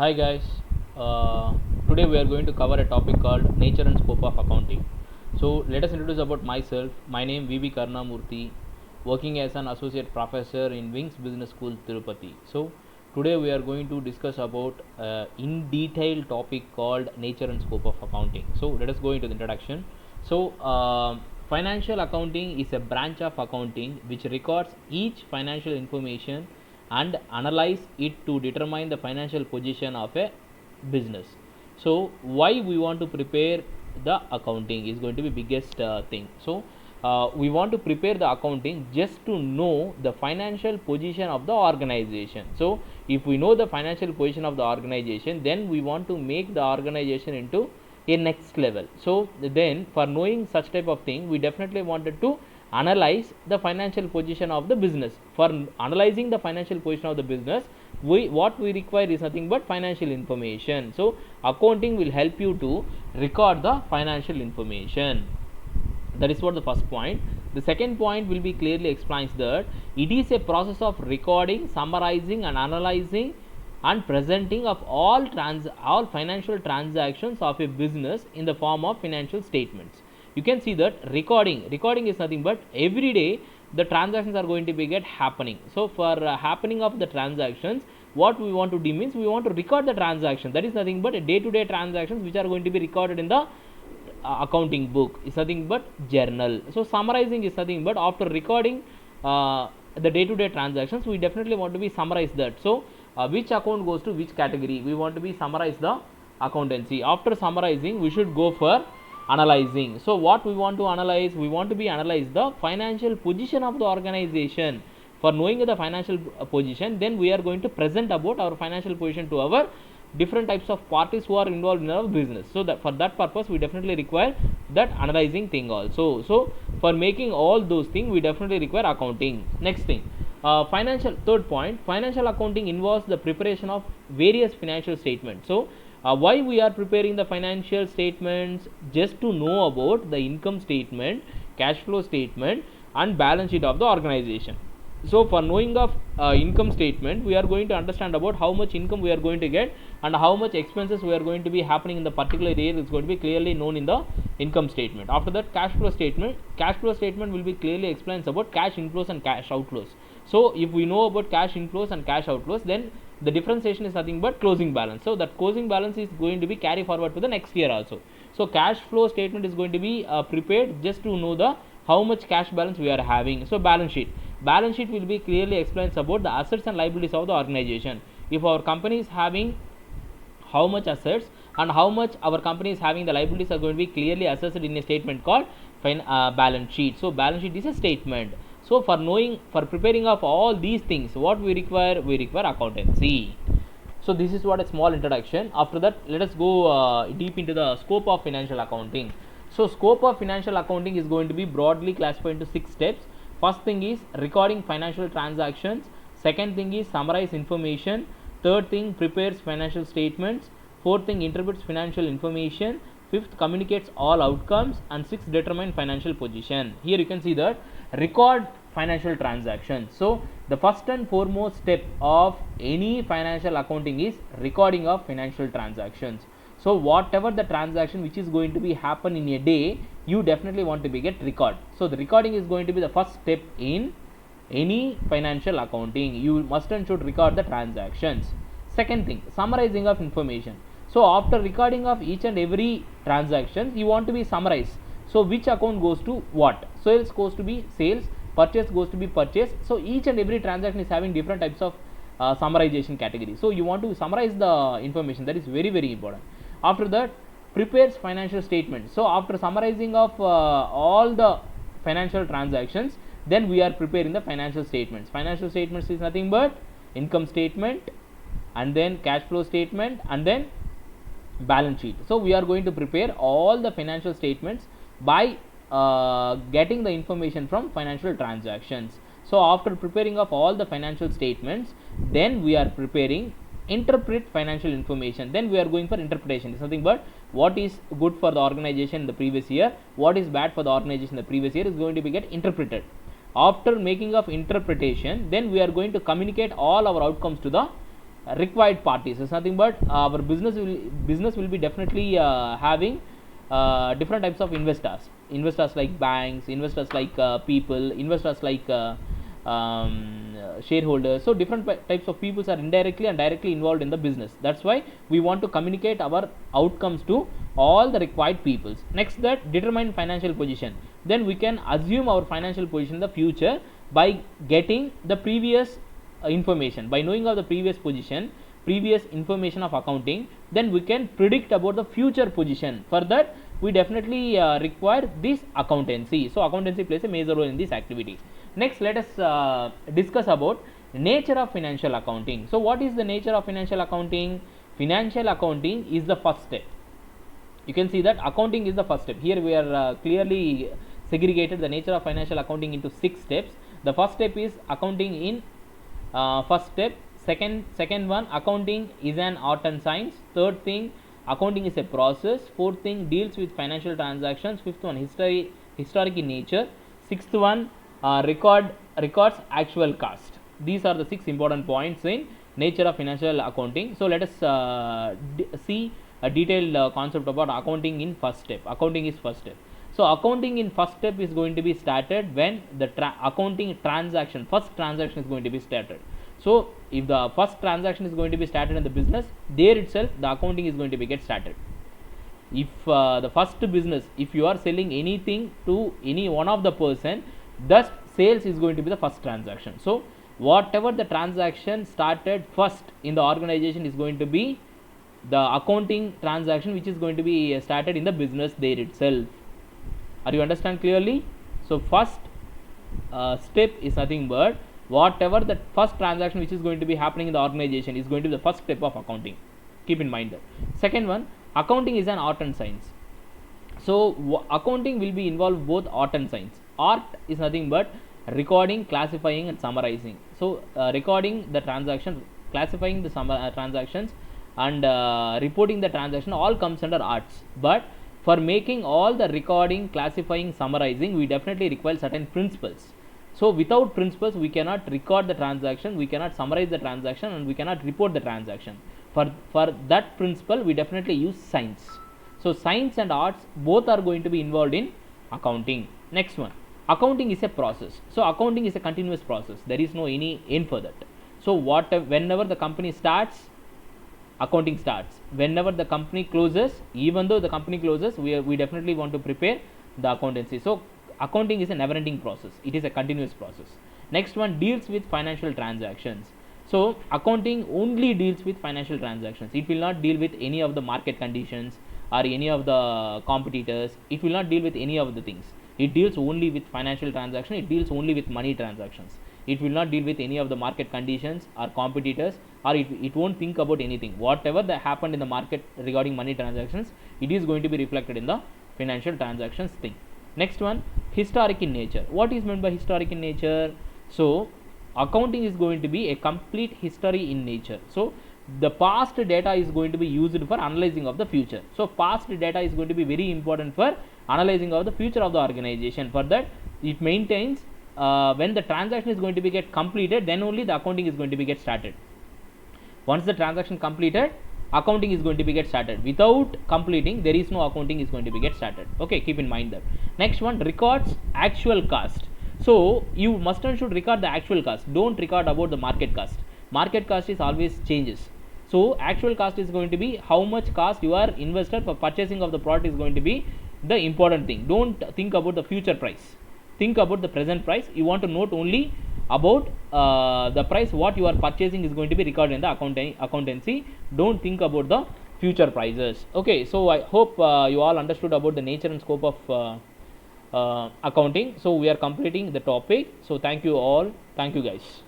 Hi guys, today we are going to cover a topic called nature and scope of accounting. So let us introduce about myself. My name VB Karnamurthy, working as an associate professor in Wings Business School, Tirupati. So today we are going to discuss about in detail topic called nature and scope of accounting. So let us go into the introduction. So financial accounting is a branch of accounting which records each financial information and analyze it to determine the financial position of a business. So why we want to prepare the accounting is going to be biggest thing. So we want to prepare the accounting just to know the financial position of the organization. So if we know the financial position of the organization, then we want to make the organization into a next level. So then for knowing such type of thing, we definitely wanted to analyze the financial position of the business. For analyzing the financial position of the business, what we require is nothing but financial information. So accounting will help you to record the financial information. That is what the first point. The second point will be clearly explains that it is a process of recording, summarizing and analyzing and presenting of all financial transactions of a business in the form of financial statements. You can see that recording is nothing but every day the transactions are going to be get happening. So for happening of the transactions, what we want to do means we want to record the transaction. That is nothing but day to day transactions which are going to be recorded in the accounting book is nothing but journal. So summarizing is nothing but after recording the day to day transactions, we definitely want to be summarize that. So which account goes to which category, we want to be summarize the accountancy. After summarizing, we should go for analyzing. So what we want to analyze, we want to be analyze the financial position of the organization. For knowing the financial position, then we are going to present about our financial position to our different types of parties who are involved in our business. So that for that purpose, we definitely require that analyzing thing also. So for making all those things, we definitely require accounting. Next thing, financial third point, financial accounting involves the preparation of various financial statements. So why we are preparing the financial statements? Just to know about the income statement, cash flow statement and balance sheet of the organization. So for knowing of income statement, we are going to understand about how much income we are going to get and how much expenses we are going to be happening in the particular year is going to be clearly known in the income statement. After that, cash flow statement will be clearly explains about cash inflows and cash outflows. So if we know about cash inflows and cash outflows, then the differentiation is nothing but closing balance. So that closing balance is going to be carry forward to the next year also. So cash flow statement is going to be prepared just to know the how much cash balance we are having. So balance sheet will be clearly explains about the assets and liabilities of the organization. If our company is having how much assets and how much our company is having the liabilities are going to be clearly assessed in a statement called balance sheet. So balance sheet is a statement. So for knowing, for preparing of all these things, what we require accountancy. So this is what a small introduction. After that, let us go deep into the scope of financial accounting. So scope of financial accounting is going to be broadly classified into 6 steps. First thing is recording financial transactions. Second thing is summarize information. Third thing, prepares financial statements. Fourth thing, interprets financial information. Fifth, communicates all outcomes. And sixth, determine financial position. Here you can see that record financial transactions. So the first and foremost step of any financial accounting is recording of financial transactions. So whatever the transaction which is going to be happen in a day, you definitely want to be get record. So the recording is going to be the first step in any financial accounting. You must and should record the transactions. Second thing, summarizing of information. So after recording of each and every transaction, you want to be summarize. So which account goes to what? Sales goes to be sales, purchase goes to be purchase. So each and every transaction is having different types of summarization category. So you want to summarize the information. That is very important. After that, prepares financial statement. So after summarizing of all the financial transactions, then we are preparing the financial statements. Financial statements is nothing but income statement and then cash flow statement and then balance sheet. So we are going to prepare all the financial statements by getting the information from financial transactions. So after preparing of all the financial statements, then we are preparing interpret financial information. Then we are going for interpretation. It's nothing but what is good for the organization in the previous year, what is bad for the organization in the previous year is going to be get interpreted. After making of interpretation, then we are going to communicate all our outcomes to the required parties. It's nothing but our business will be definitely having different types of investors like banks, investors like people, investors like shareholders. So different types of peoples are indirectly and directly involved in the business. That's why we want to communicate our outcomes to all the required peoples. Next, that determine financial position. Then we can assume our financial position in the future by getting the previous information. By knowing of the previous position, previous information of accounting, then we can predict about the future position. For that, we definitely require this accountancy. So accountancy plays a major role in this activity. Next, let us discuss about nature of financial accounting. So what is the nature of financial accounting? Financial accounting is the first step. You can see that accounting is the first step. Here we are clearly segregated the nature of financial accounting into 6 steps. The first step is accounting in first step. Second one, accounting is an art and science. Third thing, accounting is a process. Fourth thing, deals with financial transactions. Fifth one, historic in nature. Sixth one, records actual cost. These are the 6 important points in nature of financial accounting. So let us see a detailed concept about accounting in first step. Accounting is first step. So accounting in first step is going to be started when the accounting transaction, first transaction is going to be started. So if the first transaction is going to be started in the business, there itself the accounting is going to be get started. If the first business, if you are selling anything to any one of the person, thus sales is going to be the first transaction. So whatever the transaction started first in the organization is going to be the accounting transaction, which is going to be started in the business there itself. Are you understand clearly? So first step is nothing but whatever the first transaction which is going to be happening in the organization is going to be the first step of accounting. Keep in mind that. Second one, accounting is an art and science. So accounting will be involved both art and science. Art is nothing but recording, classifying and summarizing. So recording the transaction, classifying the transactions and reporting the transaction all comes under arts. But for making all the recording, classifying, summarizing, we definitely require certain principles. So without principles, we cannot record the transaction, we cannot summarize the transaction and we cannot report the transaction. For that principle, we definitely use science. So science and arts both are going to be involved in accounting. Next one, accounting is a process. So accounting is a continuous process. There is no any end for that. So whenever the company starts, accounting starts. Whenever the company closes, even though the company closes, we definitely want to prepare the accountancy. So accounting is a never ending process, it is a continuous process. Next one, deals with financial transactions. So accounting only deals with financial transactions. It will not deal with any of the market conditions or any of the competitors. It will not deal with any of the things. It deals only with financial transaction. It deals only with money transactions. It will not deal with any of the market conditions or competitors, or it won't think about anything. Whatever that happened in the market regarding money transactions, it is going to be reflected in the financial transactions thing. Next one, historic in nature. What is meant by historic in nature? So accounting is going to be a complete history in nature. So the past data is going to be used for analyzing of the future. So past data is going to be very important for analyzing of the future of the organization. For that, it maintains when the transaction is going to be get completed, then only the accounting is going to be get started. Once the transaction completed, accounting is going to be get started. Without completing, there is no accounting is going to be get started. Okay, keep in mind that. Next one, records actual cost. So you must and should record the actual cost. Don't record about the market cost. Market cost is always changes. So actual cost is going to be how much cost you are invested for purchasing of the product is going to be the important thing. Don't think about the future price. Think about the present price. You want to note only about the price what you are purchasing is going to be recorded in the accountancy. Don't think about the future prices. Okay, so I hope you all understood about the nature and scope of accounting. So we are completing the topic. So thank you all. Thank you guys.